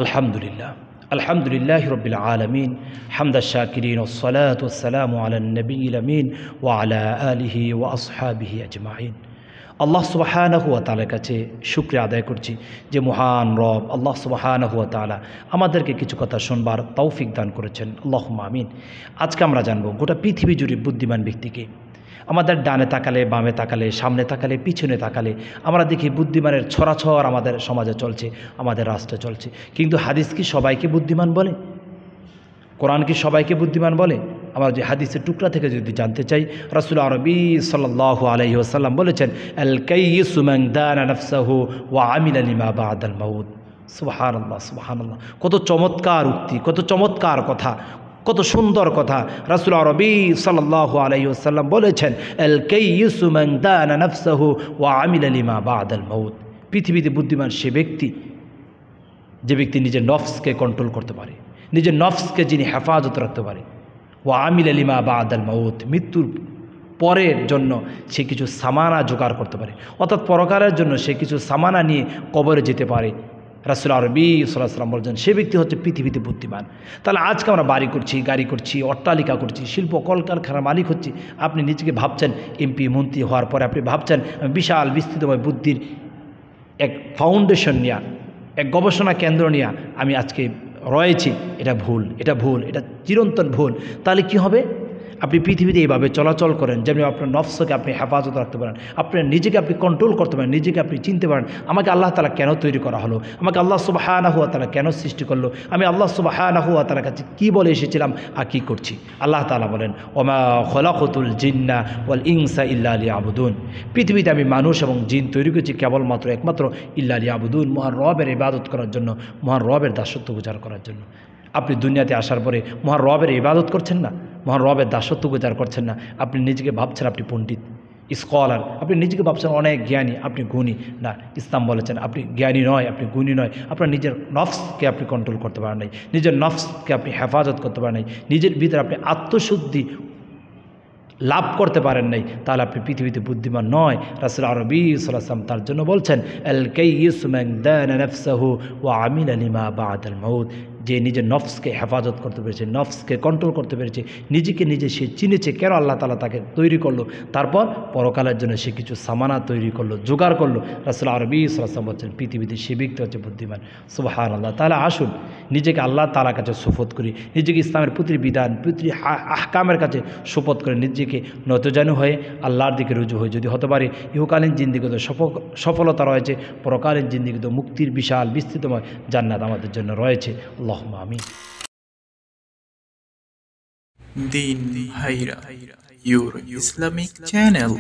আলহামদুলিল্লাহ আলহামদুলিল্লাহি রাব্বিল আলামিন হামদাশ শাকিরিন ওয়াস সালাতু ওয়াস সালামু আলান নবিয়্যিল আমিন ওয়া আলা আলিহি ওয়া আসহাবিহি আজমাইন। আল্লাহ সুবহানাহু ওয়া তাআলার কাছে শুকরিয়া আদায় করছি যে মহান রব আল্লাহ সুবহানাহু ওয়া তাআলা আমাদেরকে কিছু কথা শুনবার তৌফিক দান করেছেন। আল্লাহুম্মা আমিন। আজকে আমরা জানব গোটা পৃথিবী জুড়ে বুদ্ধিমান ব্যক্তিকে। আমাদের ডানে তাকালে, বামে তাকালে, সামনে তাকালে, পিছনে তাকালে আমরা দেখি বুদ্ধিমানের ছড়াছড় আমাদের সমাজে চলছে, আমাদের রাষ্ট্রে চলছে। কিন্তু হাদিস কি সবাইকে বুদ্ধিমান বলে? কোরআন কি সবাইকে বুদ্ধিমান বলে? আমরা যে হাদিসের টুকরা থেকে যদি জানতে চাই, রাসূল আরবি সাল্লাল্লাহু আলাইহি ওয়াসাল্লাম বলেছেন, আল কাইয়িসু মান দানা নাফসাহু ওয়া আমিলা লিমা বা'দাল মাউত। সুবহানাল্লাহ সুবহানাল্লাহ। কত চমৎকার উক্তি, কত চমৎকার কথা, কত সুন্দর কথা। রাসূল আরবি সাল্লাল্লাহু আলাইহি ওয়াসাল্লাম বলেছেন, আল কাইয়িসু মান দানা নাফসাহু ওয়া আমিলা লিমা বা'দাল মাউত। পৃথিবীতে বুদ্ধিমান সে ব্যক্তি যে ব্যক্তি নিজের নফসকে কন্ট্রোল করতে পারে, নিজের নফসকে যিনি হেফাজত রাখতে পারে। ওয়া আমিলা লিমা বা'দাল মাউত, মৃত্যুর পরের জন্য সে কিছু সামানা জোগাড় করতে পারে, অর্থাৎ পরকালের জন্য সে কিছু সামানা নিয়ে কবরে যেতে পারে। রাসূল আরবি সাল্লাল্লাহু আলাইহি ওয়াসাল্লাম বলেছেন সে ব্যক্তি হচ্ছে পৃথিবীতে বুদ্ধিমান। তাহলে আজকে আমরা বাড়ি করছি, গাড়ি করছি, অট্টালিকা করছি, শিল্প কলকারখানার মালিক হচ্ছি। আপনি নিজেকে ভাবছেন এমপি মন্ত্রী হওয়ার পরে আপনি ভাবছেন বিশাল বিস্তৃতময় বুদ্ধির এক ফাউন্ডেশন নিয়ে, এক গবেষণা কেন্দ্র নিয়ে আমি আজকে রয়েছি। এটা ভুল, এটা ভুল, এটা চিরন্তন ভুল। তাহলে কি হবে? আপনি পৃথিবীতে এইভাবে চলাচল করেন যেমনি আপনার নফসকে আপনি হেফাজত রাখতে পারেন, আপনার নিজেকে আপনি কন্ট্রোল করতে পারেন, নিজেকে আপনি চিনতে পারেন আমাকে আল্লাহ তাআলা কেন তৈরি করা হলো, আমাকে আল্লাহ সুবহানাহু ওয়া তাআলা কেন সৃষ্টি করলো, আমি আল্লাহ সুবহানাহু ওয়া তাআলার কাছে কী বলে এসেছিলাম আর কী করছি। আল্লাহ তাআলা বলেন, ওমা খলাকতুল জিন্না ওয়াল ইনসা ইল্লা লিয়াবুদুন। পৃথিবীতে আমি মানুষ এবং জিন তৈরি করেছি কেবলমাত্র একমাত্র ইল্লা লিয়াবুদুন, মহান রবের ইবাদত করার জন্য, মহান রবের দাসত্ব গুজার করার জন্য। আপনি দুনিয়াতে আসার পরে মহান রবের ইবাদত করছেন না, মহান রবের দাসত্ব গুজার করছেন না। আপনি নিজেকে ভাবছেন আপনি পণ্ডিত, স্কলার, আপনি নিজেকে ভাবছেন অনেক জ্ঞানী, আপনি গুণী। না, ইসলাম বলেছেন আপনি জ্ঞানী নয়, আপনি গুণী নয়। আপনার নিজের নফসকে আপনি কন্ট্রোল করতে পারেন নাই, নিজের নফসকে আপনি হেফাজত করতে পারেন নাই, নিজের ভিতরে আপনি আত্মশুদ্ধি লাভ করতে পারেন নাই, তাহলে আপনি পৃথিবীতে বুদ্ধিমান নয়। রাসূল আরবি সাল্লাল্লাহু আলাইহি ওয়াসাল্লাম তার জন্য বলছেন, আল কাইয়িসু মান দানা নাফসাহু ওয়া আমিলা লিমা বা'দাল মাউত। যে নিজের নফসকে হেফাজত করতে পেরেছে, নফসকে কন্ট্রোল করতে পেরেছে, নিজেকে নিজে সে চিনেছে কেন আল্লাহ তাআলা তাকে তৈরি করলো, তারপর পরকালের জন্য সে কিছু সামানা তৈরি করলো, জোগাড় করলো। রাসূল আরবি সাল্লাল্লাহু আলাইহি ওয়াসাল্লাম বলছেন পৃথিবীতে সে ব্যক্তি হচ্ছে বুদ্ধিমান। সুবহানাল্লাহ। তাহলে আসুন নিজেকে আল্লাহ তাআলার কাছে সুফত করি, নিজেকে ইসলামের প্রতিটি বিধান, প্রতিটি আহকামের কাছে সুফত করে নিজেকে নতজানু হয়ে আল্লাহর দিকে রুজু হয়ে যদি হতে পারে, ইহকালীন জিন্দেগিতে সফলতা রয়েছে, পরকালীন জিন্দেগিতে মুক্তির বিশাল বিস্তৃতময় জান্নাত আমাদের জন্য রয়েছে। আল্লাহুম্মা আমিন। দিন ভাইরা, your Islamic channel.